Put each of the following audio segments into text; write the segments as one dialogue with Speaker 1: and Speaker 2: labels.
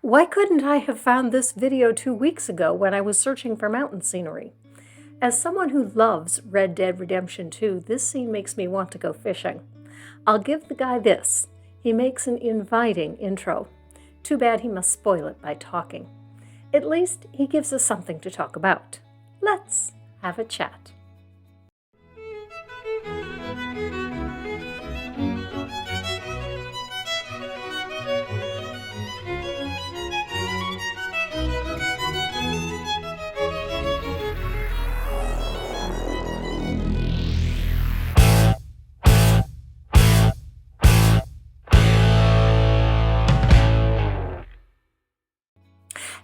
Speaker 1: Why couldn't I have found this video 2 weeks ago when I was searching for mountain scenery? As someone who loves Red Dead Redemption 2, this scene makes me want to go fishing. I'll give the guy this. He makes an inviting intro. Too bad he must spoil it by talking. At least he gives us something to talk about. Let's have a chat.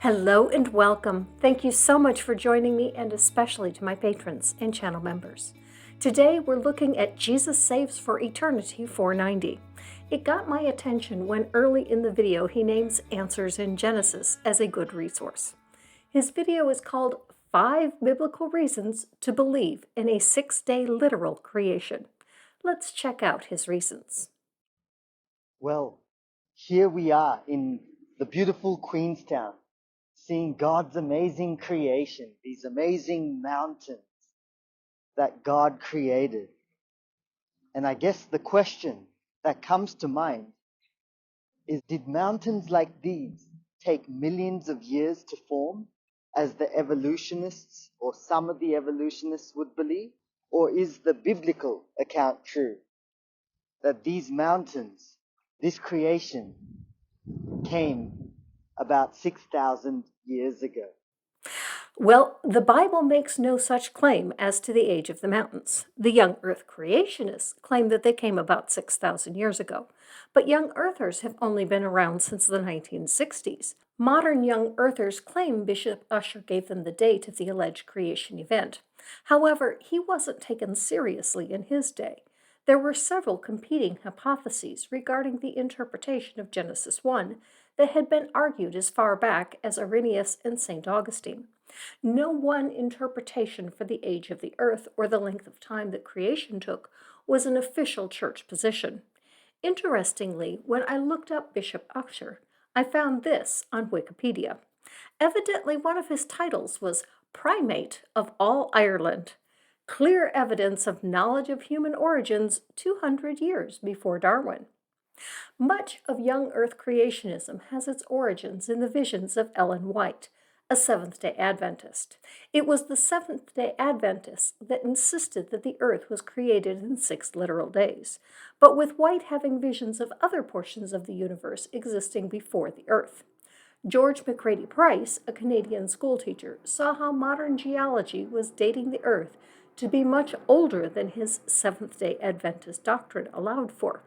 Speaker 1: Hello and welcome. Thank you so much for joining me, and especially to my patrons and channel members. Today we're looking at Jesus Saves for Eternity 490. It got my attention when early in the video he names Answers in Genesis as a good resource. His video is called 5 Biblical Reasons to Believe in a 6-Day Literal Creation. Let's check out his reasons.
Speaker 2: Well, here we are in the beautiful Queenstown, seeing God's amazing creation, these amazing mountains that God created. And I guess the question that comes to mind is, did mountains like these take millions of years to form, as the evolutionists or some of the evolutionists would believe? Or is the biblical account true, that these mountains, this creation, came about 6,000 years ago?
Speaker 1: Well, the Bible makes no such claim as to the age of the mountains. The young earth creationists claim that they came about 6,000 years ago, but young earthers have only been around since the 1960s. Modern young earthers claim Bishop Ussher gave them the date of the alleged creation event. However, he wasn't taken seriously in his day. There were several competing hypotheses regarding the interpretation of Genesis 1 that had been argued as far back as Irenaeus and St. Augustine. No one interpretation for the age of the earth or the length of time that creation took was an official church position. Interestingly, when I looked up Bishop Ussher, I found this on Wikipedia. Evidently, one of his titles was Primate of All Ireland. Clear evidence of knowledge of human origins 200 years before Darwin. Much of young earth creationism has its origins in the visions of Ellen White, a Seventh-day Adventist. It was the Seventh-day Adventists that insisted that the earth was created in 6 literal days, but with White having visions of other portions of the universe existing before the earth. George McCready Price, a Canadian schoolteacher, saw how modern geology was dating the earth to be much older than his Seventh-day Adventist doctrine allowed for.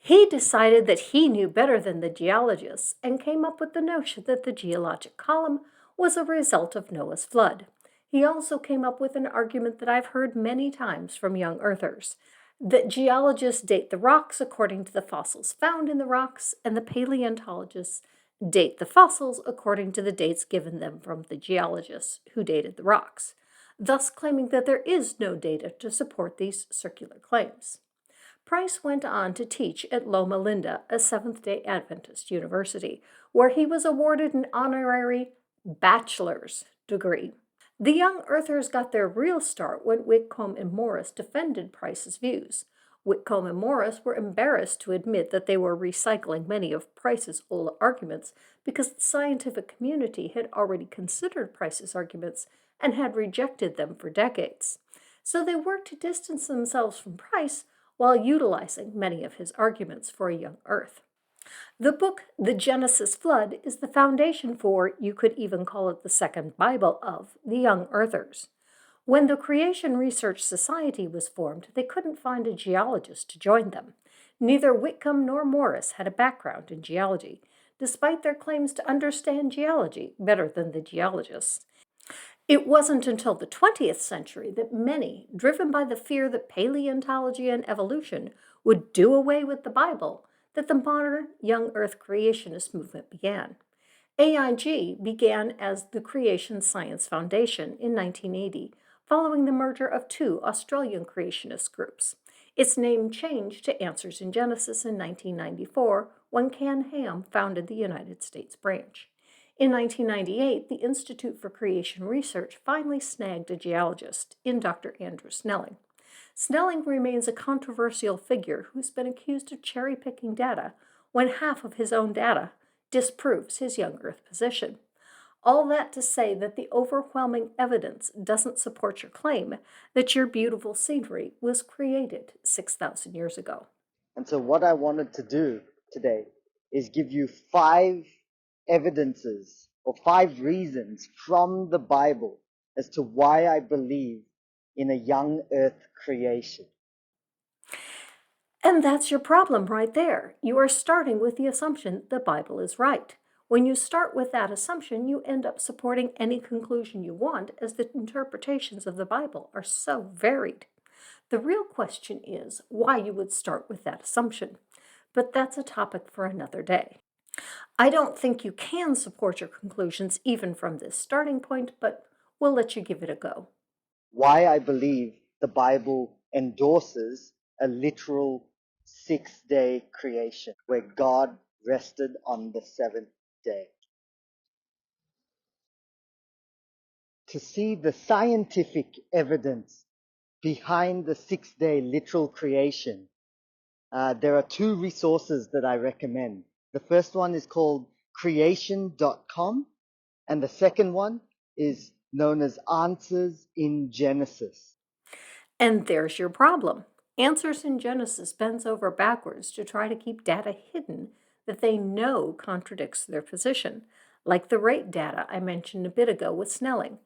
Speaker 1: He decided that he knew better than the geologists and came up with the notion that the geologic column was a result of Noah's flood. He also came up with an argument that I've heard many times from young earthers, that geologists date the rocks according to the fossils found in the rocks, and the paleontologists date the fossils according to the dates given them from the geologists who dated the rocks, thus claiming that there is no data to support these circular claims. Price went on to teach at Loma Linda, a Seventh-day Adventist university, where he was awarded an honorary bachelor's degree. The young earthers got their real start when Whitcomb and Morris defended Price's views. Whitcomb and Morris were embarrassed to admit that they were recycling many of Price's old arguments because the scientific community had already considered Price's arguments and had rejected them for decades. So they worked to distance themselves from Price while utilizing many of his arguments for a young earth. The book, The Genesis Flood, is the foundation for, you could even call it the second Bible of, the young earthers. When the Creation Research Society was formed, they couldn't find a geologist to join them. Neither Whitcomb nor Morris had a background in geology, despite their claims to understand geology better than the geologists. It wasn't until the 20th century that many, driven by the fear that paleontology and evolution would do away with the Bible, that the modern young earth creationist movement began. AIG began as the Creation Science Foundation in 1980, following the merger of 2 Australian creationist groups. Its name changed to Answers in Genesis in 1994 when Ken Ham founded the United States branch. In 1998, the Institute for Creation Research finally snagged a geologist in Dr. Andrew Snelling. Snelling remains a controversial figure who's been accused of cherry-picking data when half of his own data disproves his young Earth position. All that to say that the overwhelming evidence doesn't support your claim that your beautiful scenery was created 6,000 years ago.
Speaker 2: And so what I wanted to do today is give you 5 evidences or 5 reasons from the Bible as to why I believe in a young earth creation.
Speaker 1: And that's your problem right there. You are starting with the assumption the Bible is right. When you start with that assumption, you end up supporting any conclusion you want, as the interpretations of the Bible are so varied. The real question is why you would start with that assumption. But that's a topic for another day. I don't think you can support your conclusions even from this starting point, but we'll let you give it a go.
Speaker 2: Why I believe the Bible endorses a literal 6-day creation where God rested on the 7th day. To see the scientific evidence behind the 6-day literal creation, there are 2 resources that I recommend. The first one is called creation.com, and the second one is known as Answers in Genesis.
Speaker 1: And there's your problem. Answers in Genesis bends over backwards to try to keep data hidden that they know contradicts their position, like the rate data I mentioned a bit ago with Snelling.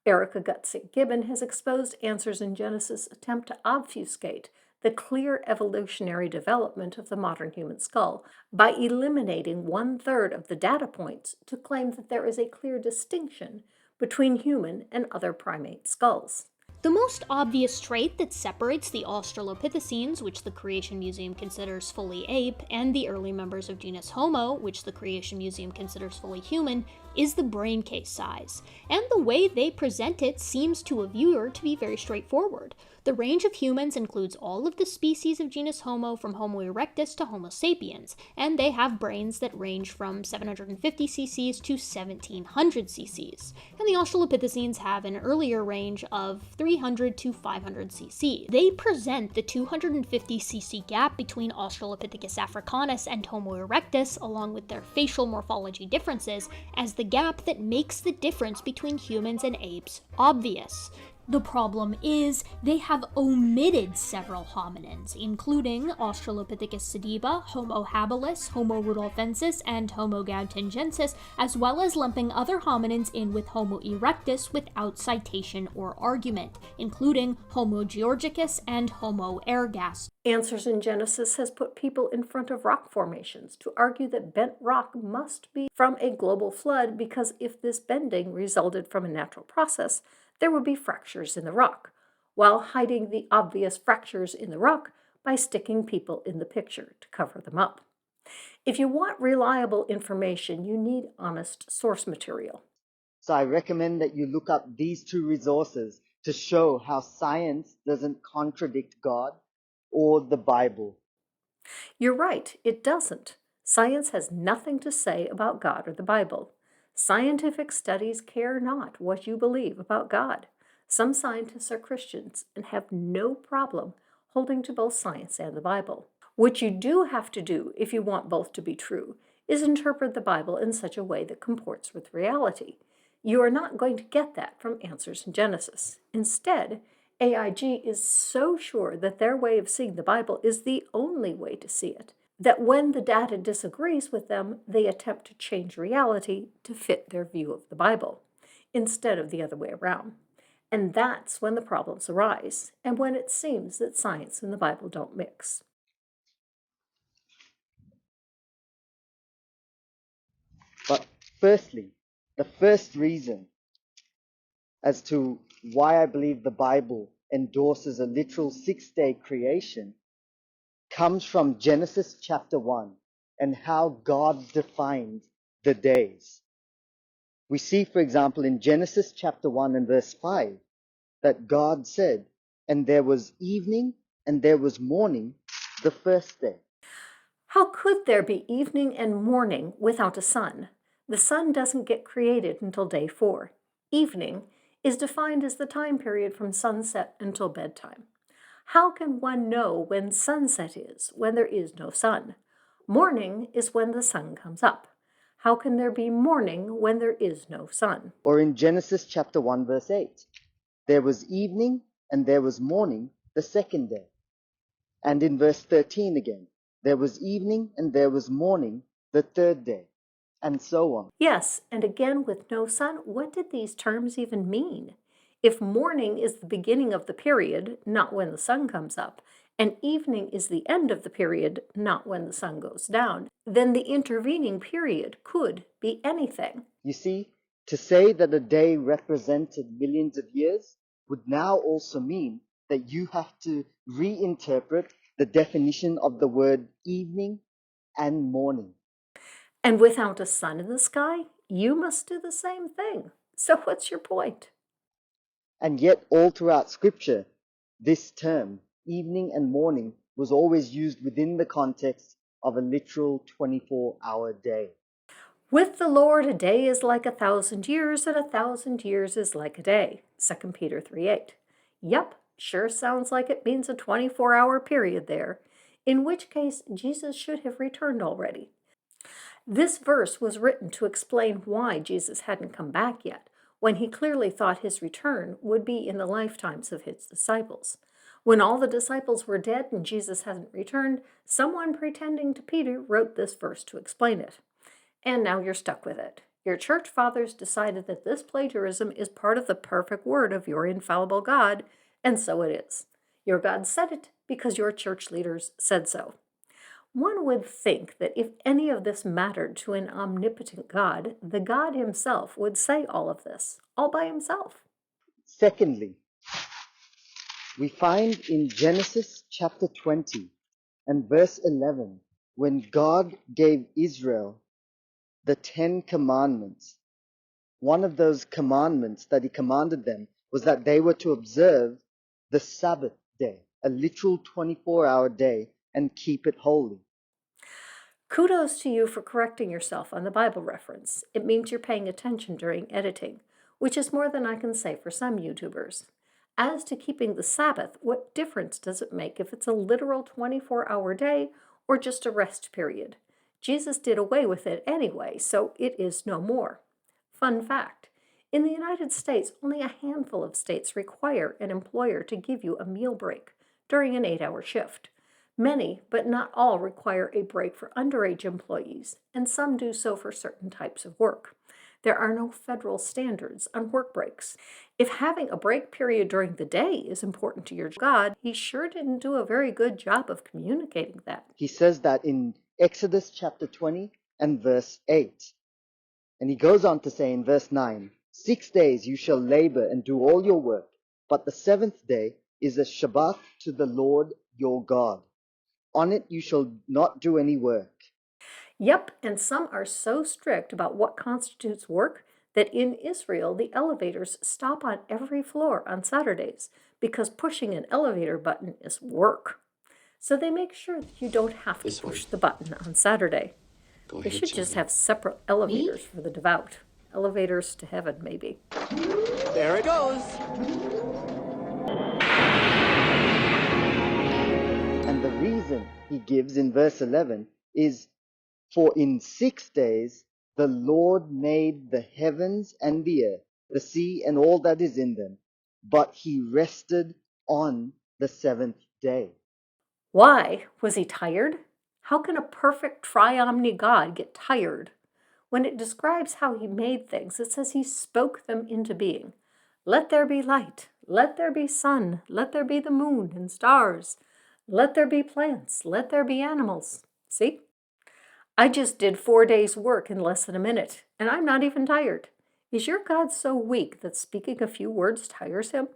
Speaker 1: Erica Gutzik-Gibbon has exposed Answers in Genesis' attempt to obfuscate the clear evolutionary development of the modern human skull by eliminating 1/3 of the data points to claim that there is a clear distinction between human and other primate skulls.
Speaker 3: The most obvious trait that separates the Australopithecines, which the Creation Museum considers fully ape, and the early members of genus Homo, which the Creation Museum considers fully human, is the brain case size. And the way they present it seems to a viewer to be very straightforward. The range of humans includes all of the species of genus Homo from Homo erectus to Homo sapiens, and they have brains that range from 750 cc's to 1700 cc's. And the Australopithecines have an earlier range of 300 to 500 cc. They present the 250 cc gap between Australopithecus africanus and Homo erectus, along with their facial morphology differences, as the gap that makes the difference between humans and apes obvious. The problem is, they have omitted several hominins, including Australopithecus sediba, Homo habilis, Homo rudolfensis, and Homo gautengensis, as well as lumping other hominins in with Homo erectus without citation or argument, including Homo georgicus and Homo ergas.
Speaker 1: Answers in Genesis has put people in front of rock formations to argue that bent rock must be from a global flood, because if this bending resulted from a natural process, there would be fractures in the rock, while hiding the obvious fractures in the rock by sticking people in the picture to cover them up. If you want reliable information, you need honest source material.
Speaker 2: So I recommend that you look up these 2 resources to show how science doesn't contradict God or the Bible.
Speaker 1: You're right, it doesn't. Science has nothing to say about God or the Bible. Scientific studies care not what you believe about God. Some scientists are Christians and have no problem holding to both science and the Bible. What you do have to do, if you want both to be true, is interpret the Bible in such a way that comports with reality. You are not going to get that from Answers in Genesis. Instead, AIG is so sure that their way of seeing the Bible is the only way to see it, that when the data disagrees with them, they attempt to change reality to fit their view of the Bible, instead of the other way around. And that's when the problems arise, and when it seems that science and the Bible don't mix.
Speaker 2: But firstly, the first reason as to why I believe the Bible endorses a literal 6-day creation comes from Genesis chapter 1 and how God defined the days. We see, for example, in Genesis chapter 1 and verse 5, that God said, "And there was evening and there was morning the first day."
Speaker 1: How could there be evening and morning without a sun? The sun doesn't get created until day 4. Evening is defined as the time period from sunset until bedtime. How can one know when sunset is when there is no sun? Morning is when the sun comes up. How can there be morning when there is no sun?
Speaker 2: Or in Genesis chapter 1 verse 8, there was evening and there was morning the second day. And in verse 13 again, there was evening and there was morning the third day, and so on.
Speaker 1: Yes, and again with no sun, what did these terms even mean? If morning is the beginning of the period, not when the sun comes up, and evening is the end of the period, not when the sun goes down, then the intervening period could be anything.
Speaker 2: You see, to say that a day represented millions of years would now also mean that you have to reinterpret the definition of the word evening and morning.
Speaker 1: And without a sun in the sky, you must do the same thing. So what's your point?
Speaker 2: And yet, all throughout Scripture, this term, evening and morning, was always used within the context of a literal 24-hour day.
Speaker 1: With the Lord, a day is like 1,000 years, and 1,000 years is like a day. 2 Peter 3:8. Yep, sure sounds like it means a 24-hour period there, in which case Jesus should have returned already. This verse was written to explain why Jesus hadn't come back yet, when he clearly thought his return would be in the lifetimes of his disciples. When all the disciples were dead and Jesus hadn't returned, someone pretending to Peter wrote this verse to explain it. And now you're stuck with it. Your church fathers decided that this plagiarism is part of the perfect word of your infallible God, and so it is. Your God said it because your church leaders said so. One would think that if any of this mattered to an omnipotent God, the God himself would say all of this, all by himself.
Speaker 2: Secondly, we find in Genesis chapter 20 and verse 11, when God gave Israel the 10 commandments, one of those commandments that he commanded them was that they were to observe the Sabbath day, a literal 24-hour day, and keep it holy.
Speaker 1: Kudos to you for correcting yourself on the Bible reference. It means you're paying attention during editing, which is more than I can say for some YouTubers. As to keeping the Sabbath, what difference does it make if it's a literal 24-hour day or just a rest period? Jesus did away with it anyway, so it is no more. Fun fact, in the United States, only a handful of states require an employer to give you a meal break during an 8-hour shift. Many, but not all, require a break for underage employees, and some do so for certain types of work. There are no federal standards on work breaks. If having a break period during the day is important to your God, he sure didn't do a very good job of communicating that.
Speaker 2: He says that in Exodus chapter 20 and verse 8. And he goes on to say in verse 9, 6 days you shall labor and do all your work, but the seventh day is a Shabbat to the Lord your God. On it you shall not do any work.
Speaker 1: Yep, and some are so strict about what constitutes work that in Israel the elevators stop on every floor on Saturdays because pushing an elevator button is work. So they make sure that you don't have to push the button on Saturday. They should just have separate elevators for the devout. Elevators to heaven, maybe.
Speaker 4: There it goes.
Speaker 2: And the reason he gives in verse 11 is, for in 6 days the Lord made the heavens and the earth, the sea and all that is in them, but he rested on the seventh day.
Speaker 1: Why? Was he tired? How can a perfect triomni God get tired? When it describes how he made things, it says he spoke them into being. Let there be light. Let there be sun. Let there be the moon and stars. Let there be plants. Let there be animals. See? I just did 4 days' work in less than a minute, and I'm not even tired. Is your God so weak that speaking a few words tires him?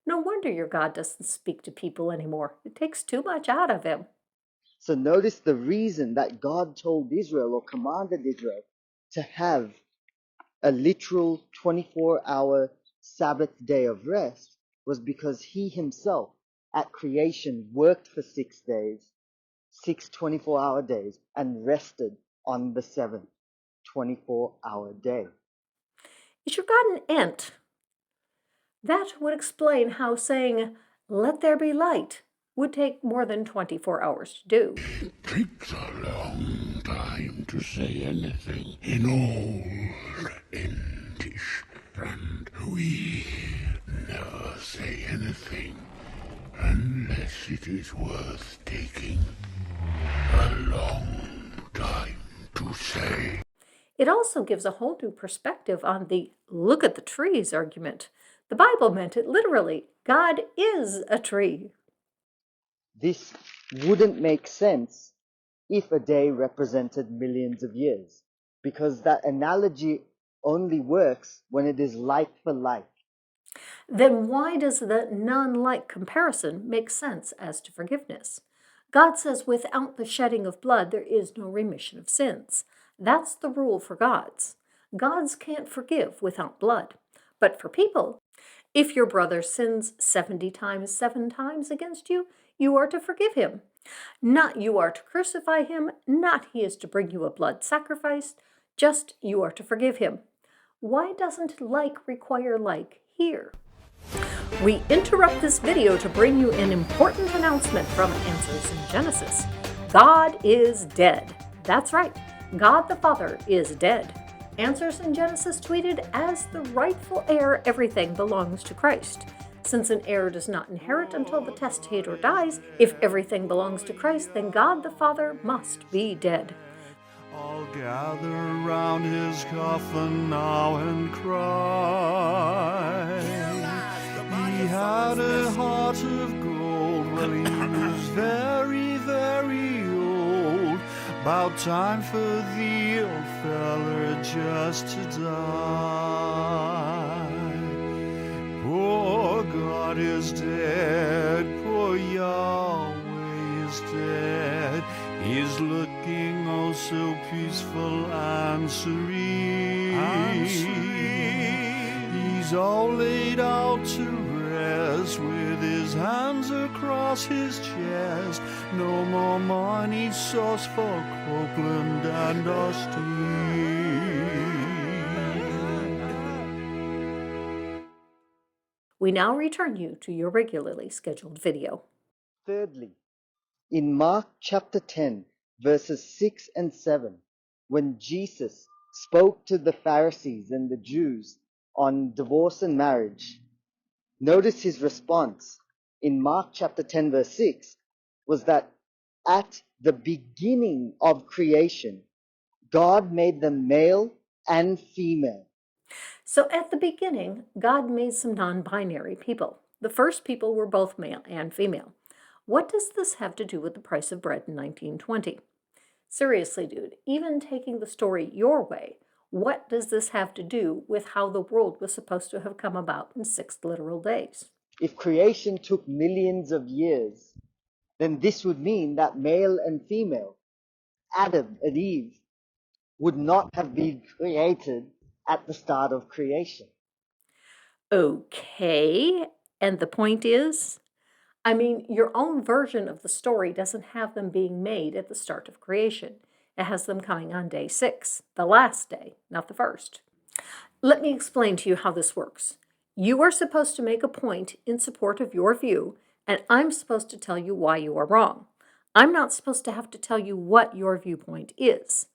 Speaker 1: No wonder your God doesn't speak to people anymore. It takes too much out of him.
Speaker 2: So notice the reason that God told Israel or commanded Israel to have a literal 24-hour Sabbath day of rest was because he himself at creation worked for 6 days, 6 24-hour days, and rested on the seventh. 24-hour day.
Speaker 1: Is your God an ant? That would explain how saying, "Let there be light," would take more than 24 hours to do.
Speaker 5: It takes a long time to say anything in old English, and we never say anything unless it is worth taking a long time to say.
Speaker 1: It also gives a whole new perspective on the "look at the trees" argument. The Bible meant it literally. God is a tree.
Speaker 2: This wouldn't make sense if a day represented millions of years, because that analogy only works when it is like for like.
Speaker 1: Then why does the non-like comparison make sense as to forgiveness? God says without the shedding of blood there is no remission of sins. That's the rule for gods. Gods can't forgive without blood. But for people, if your brother sins 70 times 7 times against you, you are to forgive him. Not you are to crucify him, not he is to bring you a blood sacrifice, just you are to forgive him. Why doesn't like require like here? We interrupt this video to bring you an important announcement from Answers in Genesis. God is dead. That's right, God the Father is dead. Answers in Genesis tweeted, "As the rightful heir, everything belongs to Christ. Since an heir does not inherit until the testator dies, if everything belongs to Christ, then God the Father must be dead."
Speaker 6: I'll gather round his coffin now and cry. He had a heart of gold when he was very, very old. About time for the old feller just to die. Poor God is dead, poor Yahweh is dead. He's looking oh so peaceful and serene. He's all laid out to rest with his hands across his chest. No more money sauce for Copeland and Austin.
Speaker 1: We now return you to your regularly scheduled video.
Speaker 2: Thirdly, in Mark chapter 10, verses 6 and 7, when Jesus spoke to the Pharisees and the Jews on divorce and marriage, notice his response in Mark chapter 10, verse 6, was that at the beginning of creation, God made them male and female.
Speaker 1: So at the beginning, God made some non-binary people. The first people were both male and female. What does this have to do with the price of bread in 1920? Seriously, dude, even taking the story your way, what does this have to do with how the world was supposed to have come about in 6 literal days?
Speaker 2: If creation took millions of years, then this would mean that male and female, Adam and Eve, would not have been created at the start of creation.
Speaker 1: Okay, and the point is? I mean, your own version of the story doesn't have them being made at the start of creation. It has them coming on day 6, the last day, not the first. Let me explain to you how this works. You are supposed to make a point in support of your view, and I'm supposed to tell you why you are wrong. I'm not supposed to have to tell you what your viewpoint is.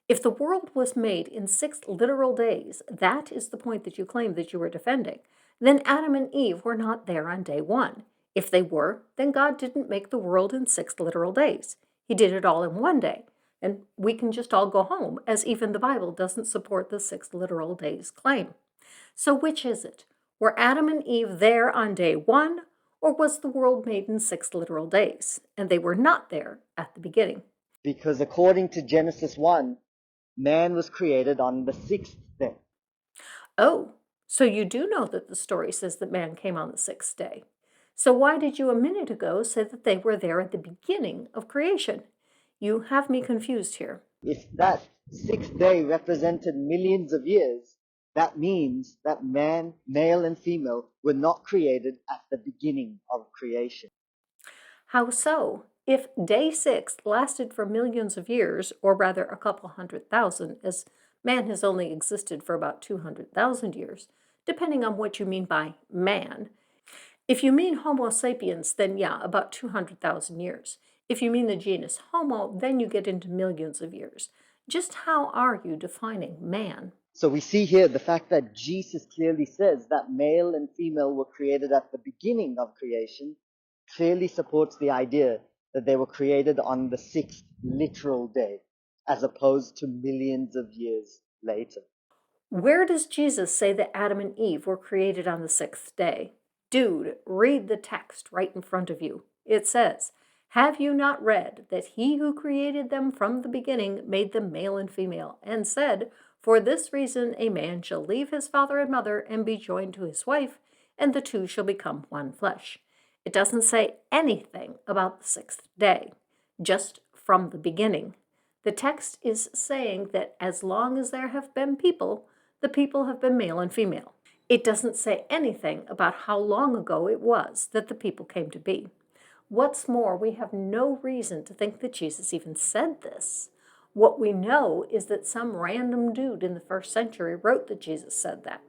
Speaker 1: If the world was made in 6 literal days, that is the point that you claim that you are defending, then Adam and Eve were not there on day 1. If they were, then God didn't make the world in 6 literal days. He did it all in 1 day. And we can just all go home, as even the Bible doesn't support the 6 literal days claim. So which is it? Were Adam and Eve there on day 1, or was the world made in 6 literal days, and they were not there at the beginning?
Speaker 2: Because according to Genesis 1, man was created on the 6th day.
Speaker 1: Oh, so you do know that the story says that man came on the 6th day. So why did you a minute ago say that they were there at the beginning of creation? You have me confused here.
Speaker 2: If that 6th day represented millions of years, that means that man, male and female, were not created at the beginning of creation.
Speaker 1: How so? If day 6 lasted for millions of years, or rather a couple 100,000, as Man has only existed for about 200,000 years, depending on what you mean by man. If you mean Homo sapiens, then yeah, about 200,000 years. If you mean the genus Homo, then you get into millions of years. Just how are you defining man?
Speaker 2: So we see here the fact that Jesus clearly says that male and female were created at the beginning of creation clearly supports the idea that they were created on the sixth literal day, as opposed to millions of years later.
Speaker 1: Where does Jesus say that Adam and Eve were created on the sixth day? Dude, read the text right in front of you. It says, "Have you not read that he who created them from the beginning made them male and female, and said, for this reason a man shall leave his father and mother and be joined to his wife, and the two shall become one flesh." It doesn't say anything about the sixth day, just from the beginning. The text is saying that as long as there have been people, the people have been male and female. It doesn't say anything about how long ago it was that the people came to be. What's more, we have no reason to think that Jesus even said this. What we know is that some random dude in the first century wrote that Jesus said that.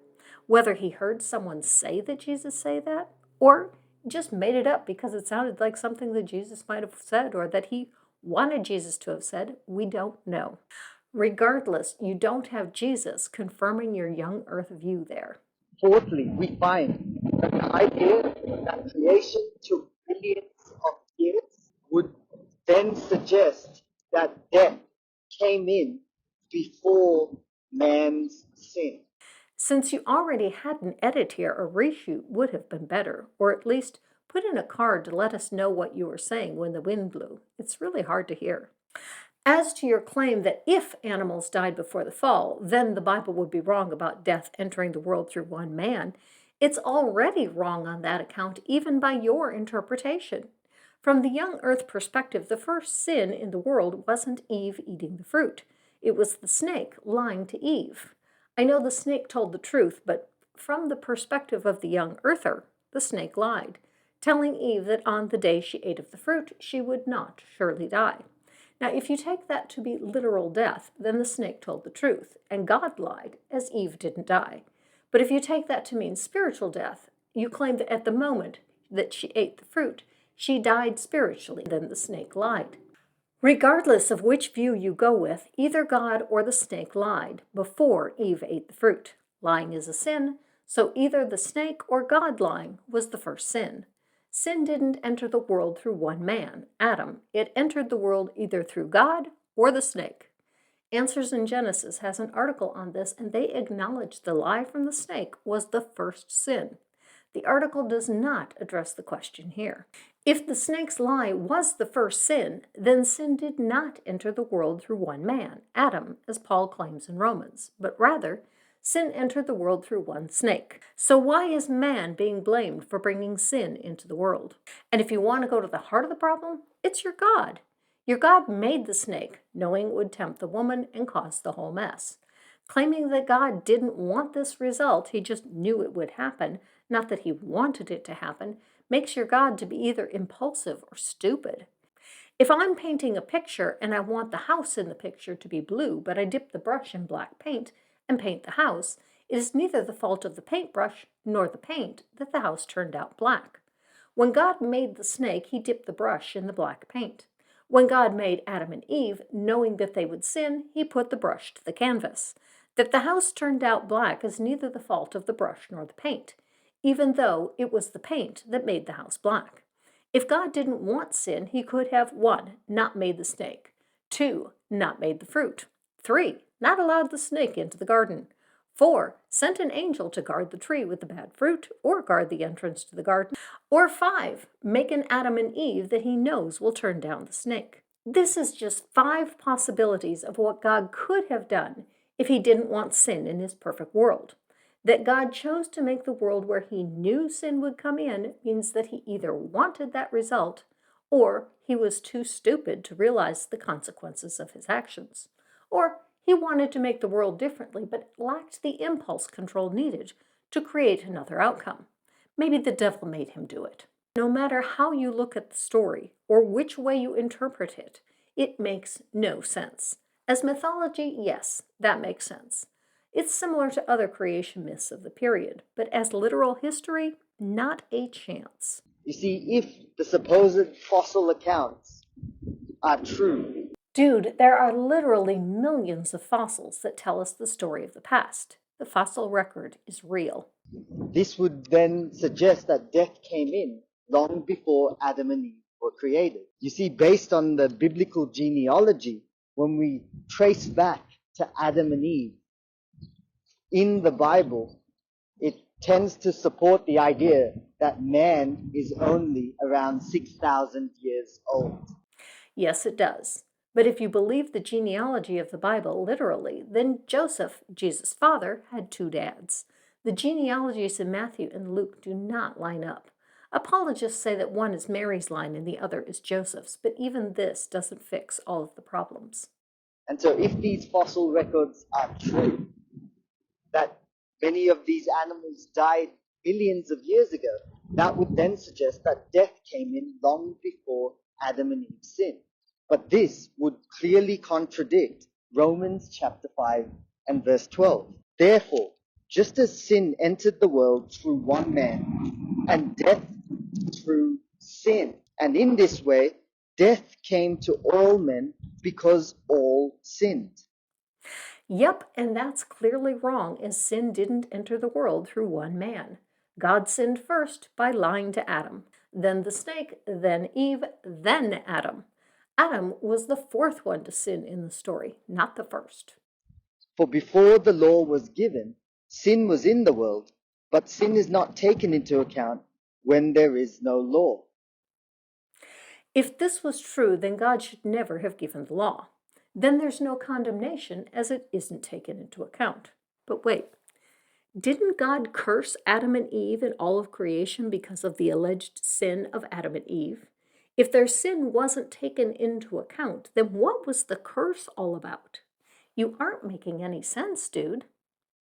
Speaker 1: Whether he heard someone say that Jesus said that, or just made it up because it sounded like something that Jesus might have said or that he wanted Jesus to have said, we don't know. Regardless, you don't have Jesus confirming your young earth view there.
Speaker 2: Fourthly, we find that the idea that creation took billions of years would then suggest that death came in before man's sin.
Speaker 1: Since you already had an edit here, a reshoot would have been better, or at least put in a card to let us know what you were saying when the wind blew. It's really hard to hear. As to your claim that if animals died before the fall, then the Bible would be wrong about death entering the world through one man, it's already wrong on that account, even by your interpretation. From the young earth perspective, the first sin in the world wasn't Eve eating the fruit. It was the snake lying to Eve. I know the snake told the truth, but from the perspective of the young earther, the snake lied, telling Eve that on the day she ate of the fruit, she would not surely die. Now, if you take that to be literal death, then the snake told the truth, and God lied, as Eve didn't die. But if you take that to mean spiritual death, you claim that at the moment that she ate the fruit, she died spiritually, then the snake lied. Regardless of which view you go with, either God or the snake lied before Eve ate the fruit. Lying is a sin, so either the snake or God lying was the first sin. Sin didn't enter the world through one man, Adam. It entered the world either through God or the snake. Answers in Genesis has an article on this, and they acknowledge the lie from the snake was the first sin. The article does not address the question here. If the snake's lie was the first sin, then sin did not enter the world through one man, Adam, as Paul claims in Romans, but rather, sin entered the world through one snake. So why is man being blamed for bringing sin into the world? And if you want to go to the heart of the problem, it's your God. Your God made the snake, knowing it would tempt the woman and cause the whole mess. Claiming that God didn't want this result, he just knew it would happen, not that he wanted it to happen, makes your God to be either impulsive or stupid. If I'm painting a picture and I want the house in the picture to be blue, but I dip the brush in black paint and paint the house, it is neither the fault of the paintbrush nor the paint that the house turned out black. When God made the snake, he dipped the brush in the black paint. When God made Adam and Eve, knowing that they would sin, he put the brush to the canvas. That the house turned out black is neither the fault of the brush nor the paint, even though it was the paint that made the house black. If God didn't want sin, he could have 1. Not made the snake, 2. Not made the fruit, 3. Not allowed the snake into the garden, 4. Sent an angel to guard the tree with the bad fruit or guard the entrance to the garden, or 5. Make an Adam and Eve that he knows will turn down the snake. This is just 5 possibilities of what God could have done if he didn't want sin in his perfect world. That God chose to make the world where he knew sin would come in means that he either wanted that result or he was too stupid to realize the consequences of his actions. Or he wanted to make the world differently but lacked the impulse control needed to create another outcome. Maybe the devil made him do it. No matter how you look at the story or which way you interpret it, it makes no sense. As mythology, yes, that makes sense. It's similar to other creation myths of the period, but as literal history, not a chance.
Speaker 2: You see, if the supposed fossil accounts are true,
Speaker 1: Dude, there are literally millions of fossils that tell us the story of the past. The fossil record is real.
Speaker 2: this would then suggest that death came in long before Adam and Eve were created. You see, based on the biblical genealogy, when we trace back to Adam and Eve in the Bible, it tends to support the idea that man is only around 6,000 years old.
Speaker 1: Yes, it does. But if you believe the genealogy of the Bible literally, then Joseph, Jesus' father, had two dads. The genealogies in Matthew and Luke do not line up. Apologists say that one is Mary's line and the other is Joseph's, but even this doesn't fix all of the problems.
Speaker 2: And so if these fossil records are true, that many of these animals died millions of years ago, that would then suggest that death came in long before Adam and Eve sinned. But this would clearly contradict Romans chapter 5 and verse 12. Therefore, just as sin entered the world through one man, and death through sin, and in this way, death came to all men because all sinned.
Speaker 1: Yep, and that's clearly wrong, as sin didn't enter the world through one man. God sinned first by lying to Adam, then the snake, then Eve, then Adam. Adam was the fourth one to sin in the story, not the first.
Speaker 2: For before the law was given, sin was in the world, but sin is not taken into account when there is no law.
Speaker 1: If this was true, then God should never have given the law. Then there's no condemnation, as it isn't taken into account. But wait, didn't God curse Adam and Eve and all of creation because of the alleged sin of Adam and Eve? If their sin wasn't taken into account, then what was the curse all about? You aren't making any sense, dude.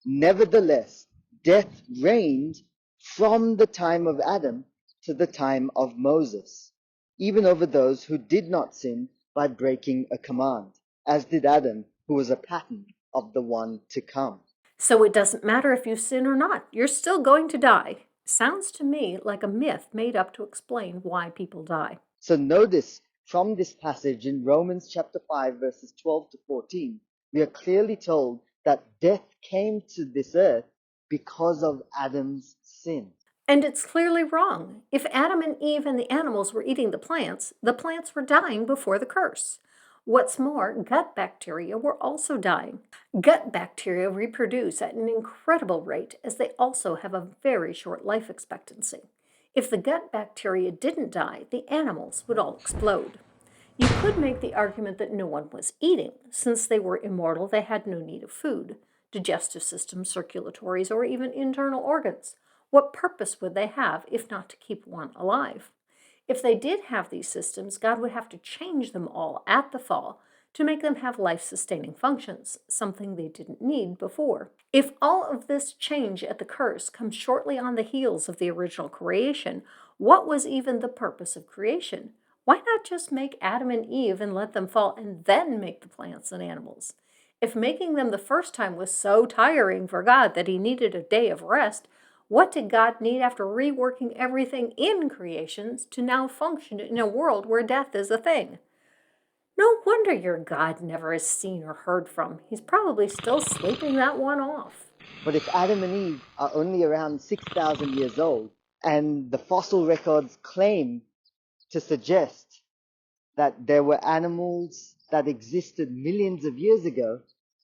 Speaker 2: Nevertheless, death reigned from the time of Adam to the time of Moses, even over those who did not sin by breaking a command, as did Adam, who was a pattern of the one to come.
Speaker 1: So it doesn't matter if you sin or not, you're still going to die. Sounds to me like a myth made up to explain why people die.
Speaker 2: So notice from this passage in Romans chapter 5 verses 12 to 14, we are clearly told that death came to this earth because of Adam's sin.
Speaker 1: And it's clearly wrong. If Adam and Eve and the animals were eating the plants were dying before the curse. What's more, gut bacteria were also dying. Gut bacteria reproduce at an incredible rate, as they also have a very short life expectancy. If the gut bacteria didn't die, the animals would all explode. You could make the argument that no one was eating. Since they were immortal, they had no need of food, digestive systems, circulatories, or even internal organs. What purpose would they have if not to keep one alive? If they did have these systems, God would have to change them all at the fall to make them have life-sustaining functions, something they didn't need before. If all of this change at the curse comes shortly on the heels of the original creation, what was even the purpose of creation? Why not just make Adam and Eve and let them fall and then make the plants and animals? If making them the first time was so tiring for God that he needed a day of rest, what did God need after reworking everything in creations to now function in a world where death is a thing? No wonder your God never is seen or heard from. He's probably still sleeping that one off.
Speaker 2: But if Adam and Eve are only around 6,000 years old, and the fossil records claim to suggest that there were animals that existed millions of years ago,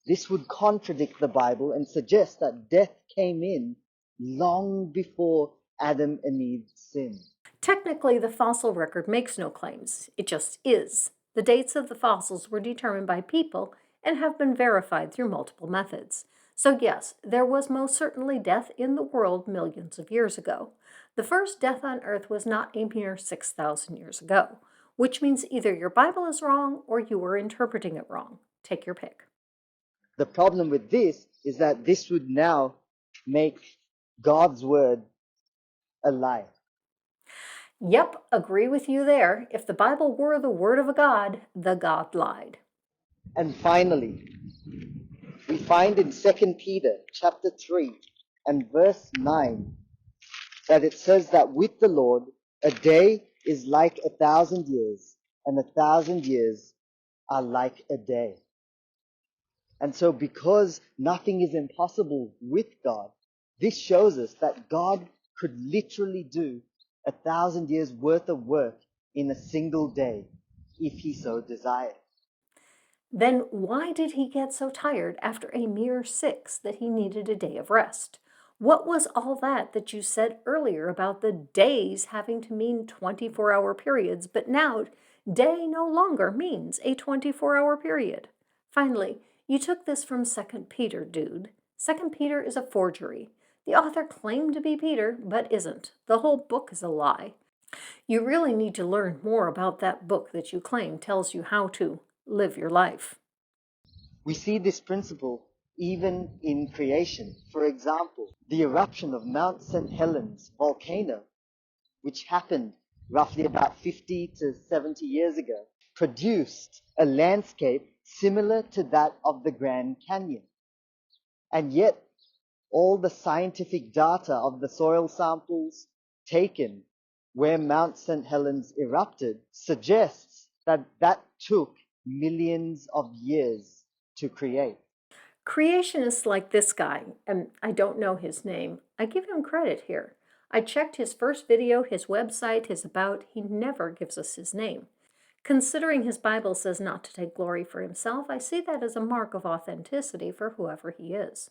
Speaker 2: this would contradict the Bible and suggest that death came in long before Adam and Eve sinned.
Speaker 1: Technically, the fossil record makes no claims. It just is. The dates of the fossils were determined by people and have been verified through multiple methods. So yes, there was most certainly death in the world millions of years ago. The first death on Earth was not a mere 6,000 years ago, which means either your Bible is wrong or you are interpreting it wrong. Take your pick.
Speaker 2: The problem with this is that this would now make God's word a lie.
Speaker 1: Yep, agree with you there. If the Bible were the word of a God, the God lied.
Speaker 2: And finally, we find in 2 Peter chapter 3 and verse 9 that it says that with the Lord, a day is like 1,000 years, and 1,000 years are like a day. And so because nothing is impossible with God, this shows us that God could literally do 1,000 years worth of work in a single day, if he so desired.
Speaker 1: Then why did he get so tired after a mere 6 that he needed a day of rest? What was all that you said earlier about the days having to mean 24-hour periods, but now day no longer means a 24-hour period? Finally, you took this from 2 Peter, dude. 2 Peter is a forgery. The author claimed to be Peter, but isn't. The whole book is a lie. You really need to learn more about that book that you claim tells you how to live your life.
Speaker 2: We see this principle even in creation. For example, the eruption of Mount St. Helens volcano, which happened roughly about 50 to 70 years ago, produced a landscape similar to that of the Grand Canyon. And yet, all the scientific data of the soil samples taken where Mount St. Helens erupted suggests that that took millions of years to create.
Speaker 1: Creationists like this guy, and I don't know his name, I give him credit here. I checked his first video, his website, his about. He never gives us his name. Considering his Bible says not to take glory for himself, I see that as a mark of authenticity for whoever he is.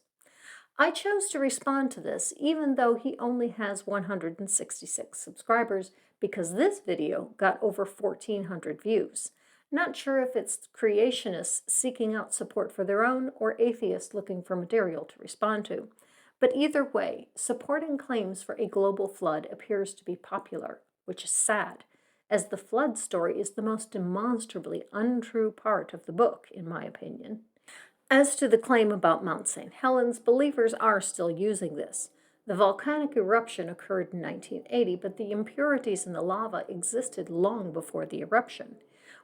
Speaker 1: I chose to respond to this even though he only has 166 subscribers because this video got over 1,400 views. Not sure if it's creationists seeking out support for their own or atheists looking for material to respond to. But either way, supporting claims for a global flood appears to be popular, which is sad, as the flood story is the most demonstrably untrue part of the book, in my opinion. As to the claim about Mount St. Helens, believers are still using this. The volcanic eruption occurred in 1980, but the impurities in the lava existed long before the eruption.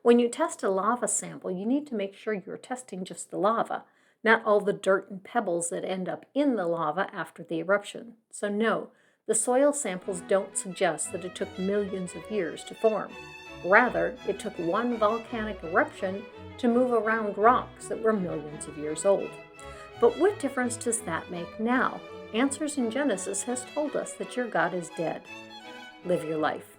Speaker 1: When you test a lava sample, you need to make sure you're testing just the lava, not all the dirt and pebbles that end up in the lava after the eruption. So no, the soil samples don't suggest that it took millions of years to form. Rather, it took one volcanic eruption to move around rocks that were millions of years old. But what difference does that make now? Answers in Genesis has told us that your God is dead. Live your life.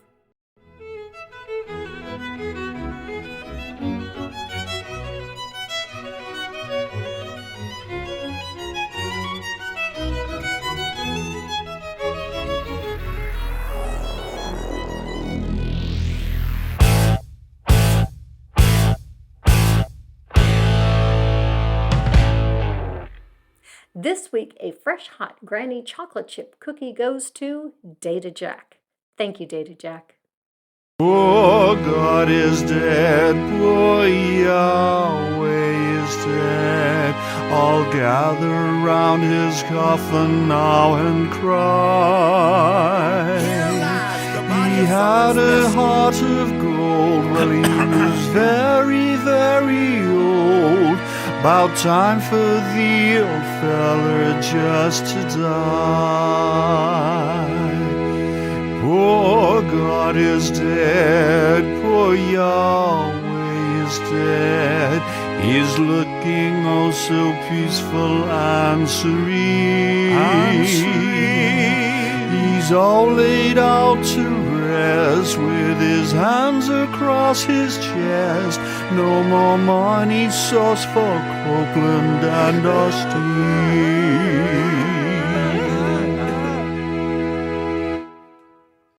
Speaker 1: This week, a fresh, hot Granny chocolate chip cookie goes to Data Jack. Thank you, Data Jack.
Speaker 6: Poor God is dead, poor Yahweh is dead. I'll gather round his coffin now and cry. He had a heart of gold, well he was very, very old. About time for the old feller just to die. Poor God is dead, poor Yahweh is dead. He's looking oh so peaceful and serene. He's all laid out to rest with his hands across his chest. No more money sauce for Copeland and Austin.